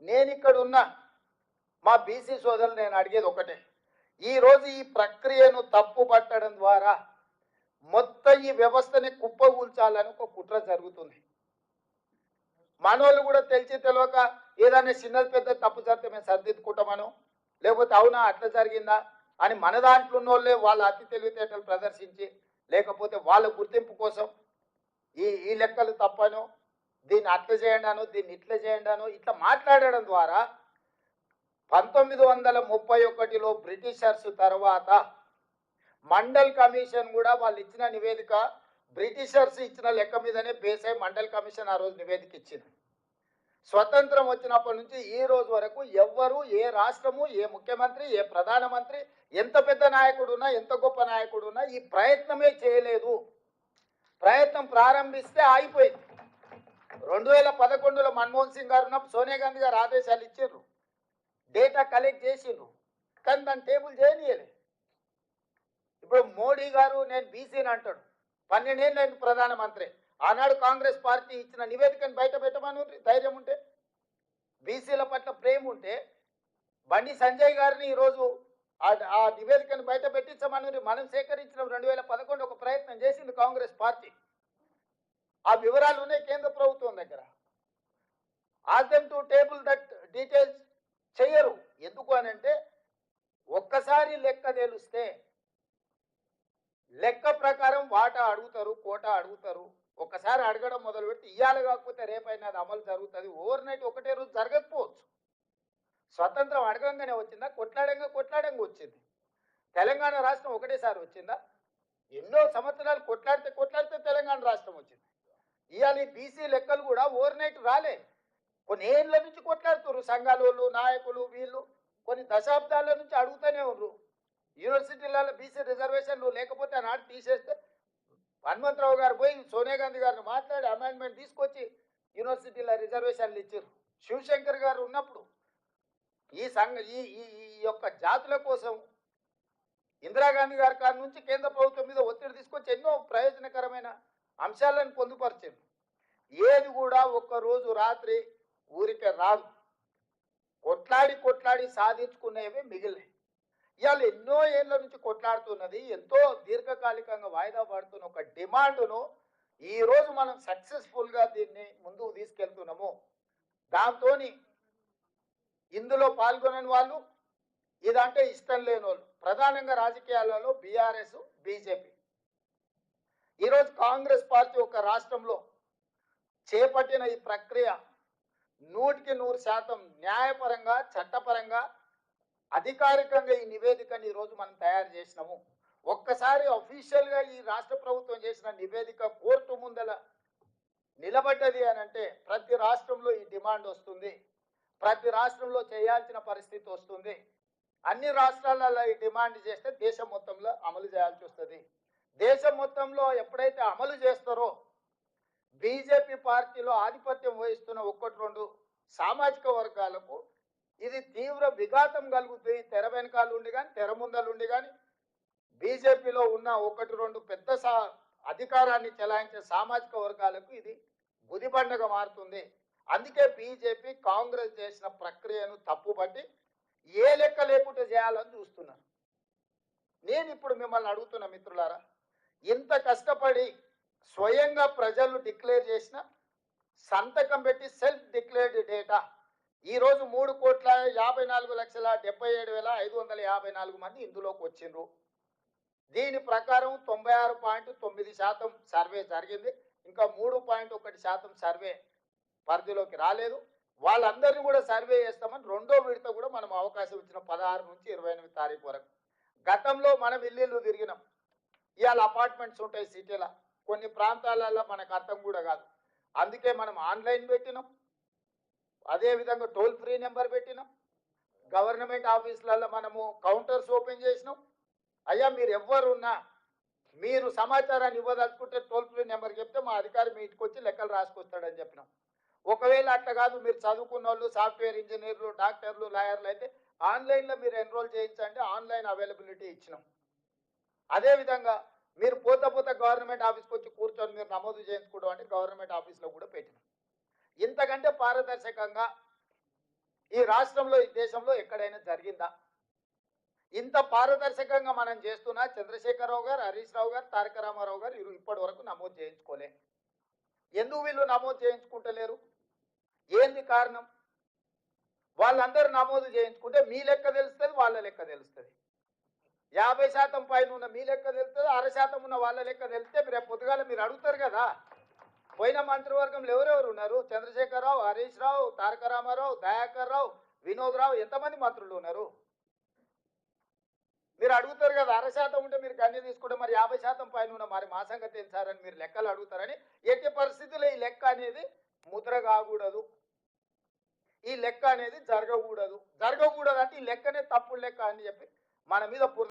నేను ఇక్కడ ఉన్న మా బీసీ సోదరులు నేను అడిగేది ఒకటే, ఈరోజు ఈ ప్రక్రియను తప్పు పట్టడం ద్వారా మొత్తం ఈ వ్యవస్థని కుప్పగూల్చాలని ఒక కుట్ర జరుగుతుంది. మనోళ్ళు కూడా తెలిసి తెలియక ఏదైనా చిన్నది పెద్ద తప్పు జరిగితే మేము సరిదిద్దుకుంటామను, లేకపోతే అవునా అట్లా జరిగిందా అని మన దాంట్లో ఉన్నోళ్ళే వాళ్ళ అతి తెలివితేటలు ప్రదర్శించి, లేకపోతే వాళ్ళ గుర్తింపు కోసం ఈ లెక్కలు తప్పను, దీన్ని అట్లా చేయండి అను, దీన్ని ఇట్లా చేయండి అను, ఇట్లా మాట్లాడడం ద్వారా 1931లో బ్రిటిషర్స్ తర్వాత మండల్ కమిషన్ కూడా వాళ్ళు ఇచ్చిన నివేదిక బ్రిటిషర్స్ ఇచ్చిన లెక్క మీదనే బేస్ అయి మండల్ కమిషన్ ఆ రోజు నివేదిక ఇచ్చింది. స్వతంత్రం వచ్చినప్పటి నుంచి ఈ రోజు వరకు ఎవ్వరు, ఏ రాష్ట్రము, ఏ ముఖ్యమంత్రి, ఏ ప్రధానమంత్రి, ఎంత పెద్ద నాయకుడు ఉన్నా, ఎంత గొప్ప నాయకుడు ఉన్నా ఈ ప్రయత్నమే చేయలేదు. ప్రయత్నం ప్రారంభిస్తే ఆగిపోయింది. 2011లో మన్మోహన్ సింగ్ గారు ఉన్నప్పుడు సోనియా గాంధీ గారు ఆదేశాలు ఇచ్చారు, డేటా కలెక్ట్ చేసిండ్రు, కానీ దాన్ని టేబుల్ చేయనీయలే. ఇప్పుడు మోడీ గారు నేను బీసీని అంటాడు, 12 ఏళ్ళు అయింది ప్రధానమంత్రి. ఆనాడు కాంగ్రెస్ పార్టీ ఇచ్చిన నివేదికను బయట పెట్టమని ధైర్యం ఉంటే, బీసీల పట్ల ప్రేమ ఉంటే బండి సంజయ్ గారిని ఈరోజు ఆ నివేదికను బయట పెట్టించమని మనం సేకరించిన 2011 ఒక ప్రయత్నం చేసింది కాంగ్రెస్ పార్టీ. ఆ వివరాలు ఉన్నాయి కేంద్ర ప్రభుత్వం దగ్గర. Ask them to table that details. చెయ్యరు. ఎందుకు అని అంటే ఒక్కసారి లెక్క తెలిస్తే లెక్క ప్రకారం వాటా అడుగుతారు, కోటా అడుగుతారు. ఒక్కసారి అడగడం మొదలు పెడితే ఇయ్యాల కాకపోతే రేపైనా అది అమలు జరుగుతుంది. ఓవర్ నైట్ ఒకటే రోజు జరగకపోవచ్చు. స్వతంత్రం అడగంగానే వచ్చిందా? కొట్లాడంగా వచ్చింది. తెలంగాణ రాష్ట్రం ఒకటేసారి వచ్చిందా? ఎన్నో సంవత్సరాలు కొట్లాడితే తెలంగాణ రాష్ట్రం వచ్చింది. ఇవాళ ఈ బీసీ లెక్కలు కూడా ఓవర్ నైట్ రాలే. కొన్ని ఏళ్ళ నుంచి కొట్లాడుతున్నారు సంఘాలు, నాయకులు, వీళ్ళు కొన్ని దశాబ్దాల నుంచి అడుగుతూనే ఉన్నారు. యూనివర్సిటీలలో బీసీ రిజర్వేషన్లు లేకపోతే ఆనాడు తీసేస్తే హనుమంతరావు గారు పోయి సోనియా గాంధీ గారిని మాట్లాడి అమెండ్మెంట్ తీసుకొచ్చి యూనివర్సిటీల రిజర్వేషన్లు ఇచ్చారు. శివశంకర్ గారు ఉన్నప్పుడు ఈ యొక్క జాతుల కోసం ఇందిరాగాంధీ గారి కాడి నుంచి కేంద్ర ప్రభుత్వం మీద ఒత్తిడి తీసుకొచ్చి ఎన్నో ప్రయోజనకరమైన అంశాలను పొందుపరిచారు. ఏది కూడా ఒక్కరోజు రాత్రి ఊరికే రాదు. కొట్లాడి సాధించుకునేవి మిగిలినాయి. ఇవాళ ఎన్నో ఏళ్ళ నుంచి కొట్లాడుతున్నది, ఎంతో దీర్ఘకాలికంగా వాయిదా పడుతున్న ఒక డిమాండ్ను ఈరోజు మనం సక్సెస్ఫుల్గా దీన్ని ముందుకు తీసుకెళ్తున్నాము. దాంతో ఇందులో పాల్గొనని వాళ్ళు, ఇదంటే ఇష్టం లేని వాళ్ళు, ప్రధానంగా రాజకీయాలలో బీఆర్ఎస్, బీజేపీ. ఈరోజు కాంగ్రెస్ పార్టీ ఒక రాష్ట్రంలో చేపట్టిన ఈ ప్రక్రియ 100% న్యాయపరంగా, చట్టపరంగా, అధికారికంగా ఈ నివేదికని ఈరోజు మనం తయారు చేసినాము. ఒక్కసారి అఫీషియల్గా ఈ రాష్ట్ర ప్రభుత్వం చేసిన నివేదిక కోర్టు ముందల నిలబడ్డది అని అంటే ప్రతి రాష్ట్రంలో ఈ డిమాండ్ వస్తుంది, ప్రతి రాష్ట్రంలో చేయాల్సిన పరిస్థితి వస్తుంది. అన్ని రాష్ట్రాలలో ఈ డిమాండ్ చేస్తే దేశం మొత్తంలో అమలు చేయాల్సి వస్తుంది. దేశం మొత్తంలో ఎప్పుడైతే అమలు చేస్తారో బీజేపీ పార్టీలో ఆధిపత్యం వహిస్తున్న 1-2 సామాజిక వర్గాలకు ఇది తీవ్ర విఘాతం కలుగుతుంది. తెర వెనకాల ఉండి కానీ, తెర ముందలుండి కానీ బీజేపీలో ఉన్న 1-2 పెద్ద అధికారాన్ని చెలాయించే సామాజిక వర్గాలకు ఇది గుదిబండగా మారుతుంది. అందుకే బీజేపీ కాంగ్రెస్ చేసిన ప్రక్రియను తప్పుపట్టి ఏ లెక్క లేకుండా చేయాలని చూస్తున్నారు. నేను ఇప్పుడు మిమ్మల్ని అడుగుతున్న మిత్రులారా, ఇంత కష్టపడి స్వయంగా ప్రజలు డిక్లేర్ చేసిన సంతకం పెట్టి సెల్ఫ్ డిక్లేర్డ్ డేటా ఈరోజు 3,54,77,554 మంది ఇందులోకి వచ్చిండ్రు. దీని ప్రకారం 96.9% సర్వే జరిగింది. ఇంకా 3.1% సర్వే పరిధిలోకి రాలేదు. వాళ్ళందరినీ కూడా సర్వే చేస్తామని రెండో విడత కూడా మనం అవకాశం ఇచ్చిన 16 నుంచి 28 తారీఖు వరకు. గతంలో మనం ఇల్లు తిరిగినాం. ఇవాళ అపార్ట్మెంట్స్ ఉంటాయి సిటీలో, కొన్ని ప్రాంతాలలో మనకు అర్థం కూడా కాదు. అందుకే మనం ఆన్లైన్ పెట్టినాం, అదేవిధంగా టోల్ ఫ్రీ నెంబర్ పెట్టినాం, గవర్నమెంట్ ఆఫీసులలో మనము కౌంటర్స్ ఓపెన్ చేసినాం. అయ్యా మీరు ఎవరున్నా మీరు సమాచారాన్ని ఇవ్వదలుచుకుంటే టోల్ ఫ్రీ నెంబర్ చెప్తే మా అధికారి మీ ఇంటికి వచ్చి లెక్కలు రాసుకొస్తాడని చెప్పినాం. ఒకవేళ అట్లా కాదు, మీరు చదువుకున్న వాళ్ళు, సాఫ్ట్వేర్ ఇంజనీర్లు, డాక్టర్లు, లాయర్లు అయితే ఆన్లైన్లో మీరు ఎన్రోల్ చేయించండి, ఆన్లైన్ అవైలబిలిటీ ఇచ్చినాం. అదేవిధంగా మీరు పోత గవర్నమెంట్ ఆఫీస్కి వచ్చి కూర్చొని మీరు నమోదు చేయించుకోవడం అంటే గవర్నమెంట్ ఆఫీస్లో కూడా పెట్టినాం. ఇంతకంటే పారదర్శకంగా ఈ రాష్ట్రంలో ఈ దేశంలో ఎక్కడైనా జరిగిందా? ఇంత పారదర్శకంగా మనం చేస్తున్నా చంద్రశేఖరరావు గారు, హరీష్ రావు గారు, తారక రామారావు గారు ఇప్పటి వరకు నమోదు చేయించుకోలే. ఎందుకు వీళ్ళు నమోదు చేయించుకుంటలేరు? ఏంది కారణం? వాళ్ళందరూ నమోదు చేయించుకుంటే మీ లెక్క తెలుస్తుంది, వాళ్ళ లెక్క తెలుస్తుంది. 50% పైన ఉన్న మీ లెక్క తెలుస్తుంది, 1% ఉన్న వాళ్ళ లెక్క తెలిస్తే రేపు పొద్దుగాల మీరు అడుగుతారు కదా. పోయిన మంత్రివర్గంలో ఎవరెవరు ఉన్నారు? చంద్రశేఖరరావు, హరీష్ రావు, తారక రామారావు, దయాకర్ రావు, వినోద్ రావు, ఎంతమంది మంత్రులు ఉన్నారు? మీరు అడుగుతారు కదా. 1% ఉంటే మీరు గన్ని తీసుకుంటే మరి 50% పైన ఉన్న మరి మా సంగతి తెలుసారని మీరు లెక్కలు అడుగుతారని. ఎట్టి పరిస్థితుల్లో ఈ లెక్క అనేది ముద్ర కాకూడదు, ఈ లెక్క అనేది జరగకూడదు. జరగకూడదు అంటే ఈ లెక్కనే తప్పుడు లెక్క అని చెప్పి మన మీద